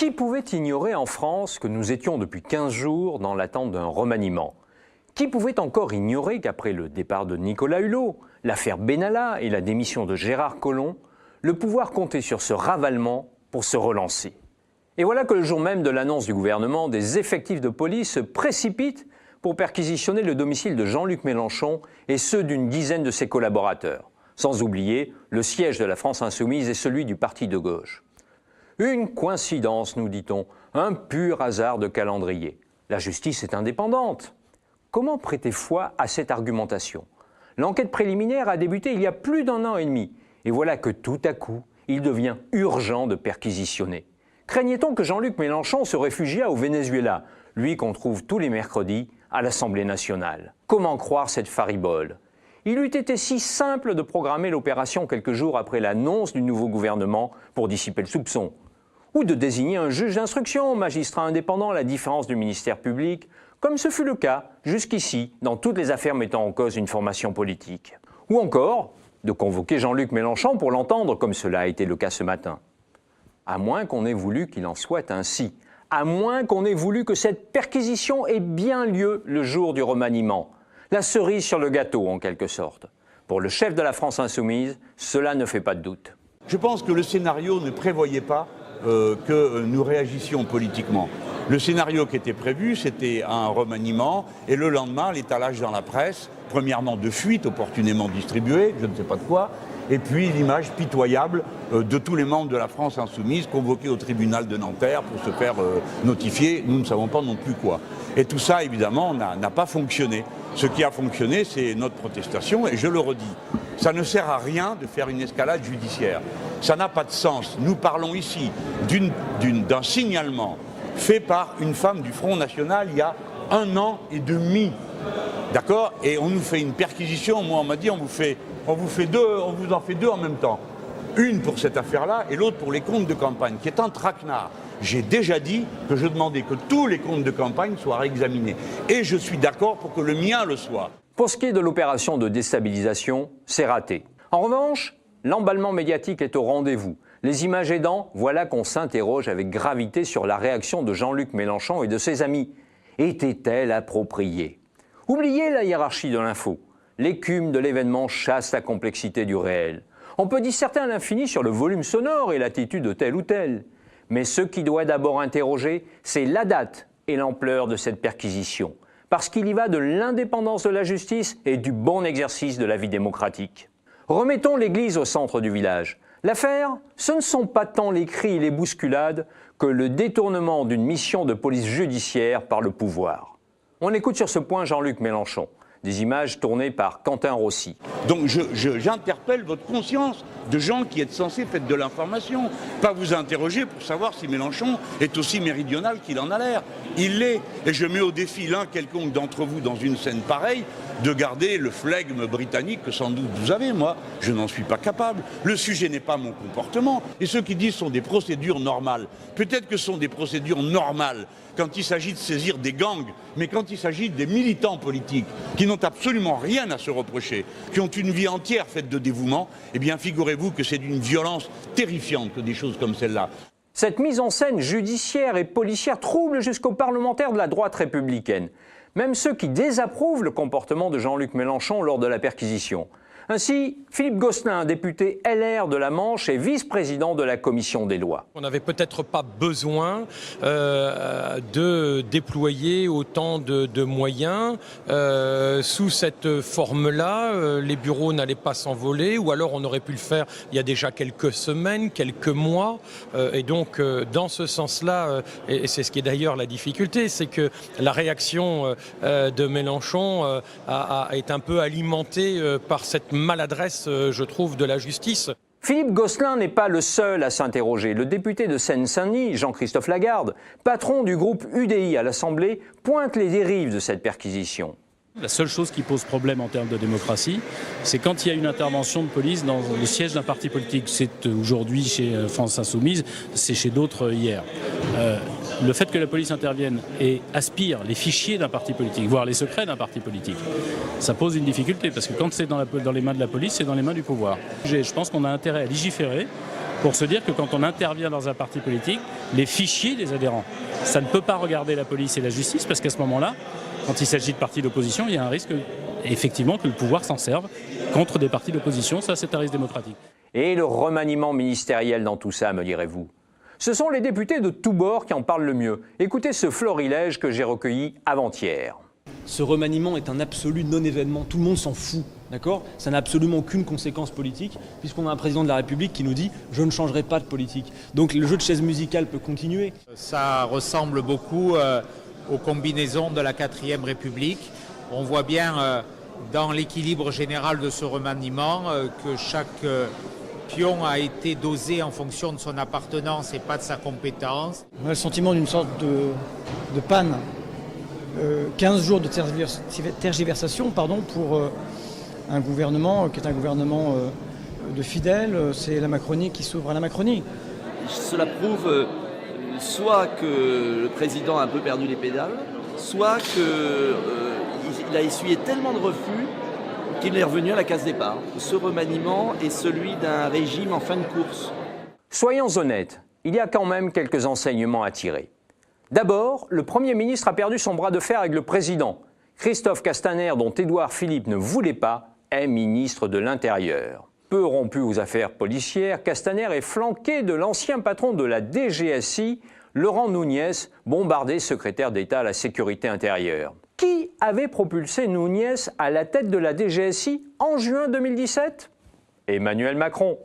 Qui pouvait ignorer en France que nous étions depuis 15 jours dans l'attente d'un remaniement? Qui pouvait encore ignorer qu'après le départ de Nicolas Hulot, l'affaire Benalla et la démission de Gérard Collomb, le pouvoir comptait sur ce ravalement pour se relancer? Et voilà que le jour même de l'annonce du gouvernement, des effectifs de police se précipitent pour perquisitionner le domicile de Jean-Luc Mélenchon et ceux d'une dizaine de ses collaborateurs. Sans oublier le siège de la France Insoumise et celui du parti de gauche. Une coïncidence, nous dit-on, un pur hasard de calendrier. La justice est indépendante. Comment prêter foi à cette argumentation? L'enquête préliminaire a débuté il y a plus d'un an et demi, et voilà que tout à coup, il devient urgent de perquisitionner. Craignait-on que Jean-Luc Mélenchon se réfugiât au Venezuela, lui qu'on trouve tous les mercredis à l'Assemblée nationale? Comment croire cette faribole? Il eût été si simple de programmer l'opération quelques jours après l'annonce du nouveau gouvernement pour dissiper le soupçon, ou de désigner un juge d'instruction, magistrat indépendant à la différence du ministère public, comme ce fut le cas jusqu'ici dans toutes les affaires mettant en cause une formation politique. Ou encore de convoquer Jean-Luc Mélenchon pour l'entendre comme cela a été le cas ce matin. À moins qu'on ait voulu qu'il en soit ainsi, à moins qu'on ait voulu que cette perquisition ait bien lieu le jour du remaniement. La cerise sur le gâteau, en quelque sorte. Pour le chef de la France Insoumise, cela ne fait pas de doute. Je pense que le scénario ne prévoyait pas que nous réagissions politiquement. Le scénario qui était prévu, c'était un remaniement et le lendemain, l'étalage dans la presse, premièrement de fuites opportunément distribuées, je ne sais pas de quoi, et puis l'image pitoyable de tous les membres de la France Insoumise convoqués au tribunal de Nanterre pour se faire notifier, nous ne savons pas non plus quoi. Et tout ça, évidemment, n'a pas fonctionné. Ce qui a fonctionné, c'est notre protestation, et je le redis, ça ne sert à rien de faire une escalade judiciaire. Ça n'a pas de sens. Nous parlons ici d'un signalement fait par une femme du Front National il y a 1 an et demi. D'accord? Et on nous fait une perquisition, moi on m'a dit on vous en fait deux en même temps. Une pour cette affaire-là et l'autre pour les comptes de campagne, qui est un traquenard. J'ai déjà dit que je demandais que tous les comptes de campagne soient réexaminés. Et je suis d'accord pour que le mien le soit. Pour ce qui est de l'opération de déstabilisation, c'est raté. En revanche, l'emballement médiatique est au rendez-vous. Les images aidant, voilà qu'on s'interroge avec gravité sur la réaction de Jean-Luc Mélenchon et de ses amis. Était-elle appropriée? Oubliez la hiérarchie de l'info. L'écume de l'événement chasse la complexité du réel. On peut disserter à l'infini sur le volume sonore et l'attitude de tel ou tel. Mais ce qui doit d'abord interroger, c'est la date et l'ampleur de cette perquisition. Parce qu'il y va de l'indépendance de la justice et du bon exercice de la vie démocratique. Remettons l'église au centre du village. L'affaire, ce ne sont pas tant les cris et les bousculades que le détournement d'une mission de police judiciaire par le pouvoir. On écoute sur ce point Jean-Luc Mélenchon. Des images tournées par Quentin Rossi. Donc j'interpelle votre conscience de gens qui êtes censés faire de l'information, pas vous interroger pour savoir si Mélenchon est aussi méridional qu'il en a l'air. Il l'est. Et je mets au défi l'un quelconque d'entre vous dans une scène pareille de garder le flegme britannique que sans doute vous avez. Moi, je n'en suis pas capable. Le sujet n'est pas mon comportement. Et ceux qui disent sont des procédures normales. Peut-être que ce sont des procédures normales quand il s'agit de saisir des gangs, mais quand il s'agit des militants politiques qui n'ont absolument rien à se reprocher, qui ont une vie entière faite de dévouement, eh bien figurez-vous que c'est d'une violence terrifiante que des choses comme celle-là. Cette mise en scène judiciaire et policière trouble jusqu'aux parlementaires de la droite républicaine, même ceux qui désapprouvent le comportement de Jean-Luc Mélenchon lors de la perquisition. Ainsi, Philippe Gosselin, député LR de la Manche et vice-président de la commission des lois. On n'avait peut-être pas besoin de déployer autant de moyens. Sous cette forme-là, les bureaux n'allaient pas s'envoler, ou alors on aurait pu le faire il y a déjà quelques semaines, quelques mois. Et donc, dans ce sens-là, et c'est ce qui est d'ailleurs la difficulté, c'est que la réaction de Mélenchon est un peu alimentée par cette maladresse, je trouve, de la justice. Philippe Gosselin n'est pas le seul à s'interroger. Le député de Seine-Saint-Denis, Jean-Christophe Lagarde, patron du groupe UDI à l'Assemblée, pointe les dérives de cette perquisition. La seule chose qui pose problème en termes de démocratie, c'est quand il y a une intervention de police dans le siège d'un parti politique. C'est aujourd'hui chez France Insoumise, c'est chez d'autres hier. Le fait que la police intervienne et aspire les fichiers d'un parti politique, voire les secrets d'un parti politique, ça pose une difficulté, parce que quand c'est dans les mains de la police, c'est dans les mains du pouvoir. Je pense qu'on a intérêt à légiférer pour se dire que quand on intervient dans un parti politique, les fichiers des adhérents. Ça ne peut pas regarder la police et la justice parce qu'à ce moment-là, quand il s'agit de partis d'opposition, il y a un risque effectivement que le pouvoir s'en serve contre des partis d'opposition. Ça, c'est un risque démocratique. Et le remaniement ministériel dans tout ça, me direz-vous? Ce sont les députés de tous bords qui en parlent le mieux. Écoutez ce florilège que j'ai recueilli avant-hier. Ce remaniement est un absolu non-événement, tout le monde s'en fout, d'accord? Ça n'a absolument aucune conséquence politique, puisqu'on a un président de la République qui nous dit « je ne changerai pas de politique ». Donc le jeu de chaise musicale peut continuer. Ça ressemble beaucoup aux combinaisons de la 4e République. On voit bien dans l'équilibre général de ce remaniement que chaque pion a été dosé en fonction de son appartenance et pas de sa compétence. On a le sentiment d'une sorte de panne. 15 jours de tergiversation pour un gouvernement qui est un gouvernement de fidèles. C'est la Macronie qui s'ouvre à la Macronie. Cela prouve soit que le président a un peu perdu les pédales, soit qu'il a essuyé tellement de refus qu'il est revenu à la case départ. Ce remaniement est celui d'un régime en fin de course. Soyons honnêtes, il y a quand même quelques enseignements à tirer. D'abord, le Premier ministre a perdu son bras de fer avec le Président. Christophe Castaner, dont Édouard Philippe ne voulait pas, est ministre de l'Intérieur. Peu rompu aux affaires policières, Castaner est flanqué de l'ancien patron de la DGSI, Laurent Nunez, bombardé secrétaire d'État à la sécurité intérieure. Qui avait propulsé Nunez à la tête de la DGSI en juin 2017 ? Emmanuel Macron.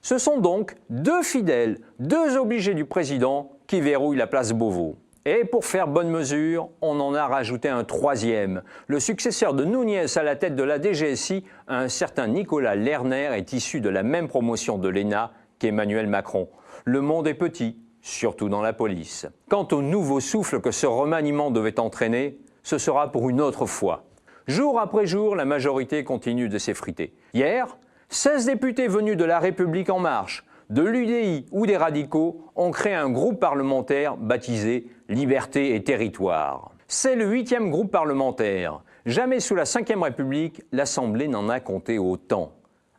Ce sont donc deux fidèles, deux obligés du président qui verrouillent la place Beauvau. Et pour faire bonne mesure, on en a rajouté un troisième. Le successeur de Nunez à la tête de la DGSI, un certain Nicolas Lerner, est issu de la même promotion de l'ENA qu'Emmanuel Macron. Le monde est petit, surtout dans la police. Quant au nouveau souffle que ce remaniement devait entraîner, ce sera pour une autre fois. Jour après jour, la majorité continue de s'effriter. Hier, 16 députés venus de La République En Marche, de l'UDI ou des radicaux ont créé un groupe parlementaire baptisé Liberté et Territoire. C'est le 8e groupe parlementaire. Jamais sous la 5e République, l'Assemblée n'en a compté autant.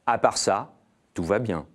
À part ça, tout va bien.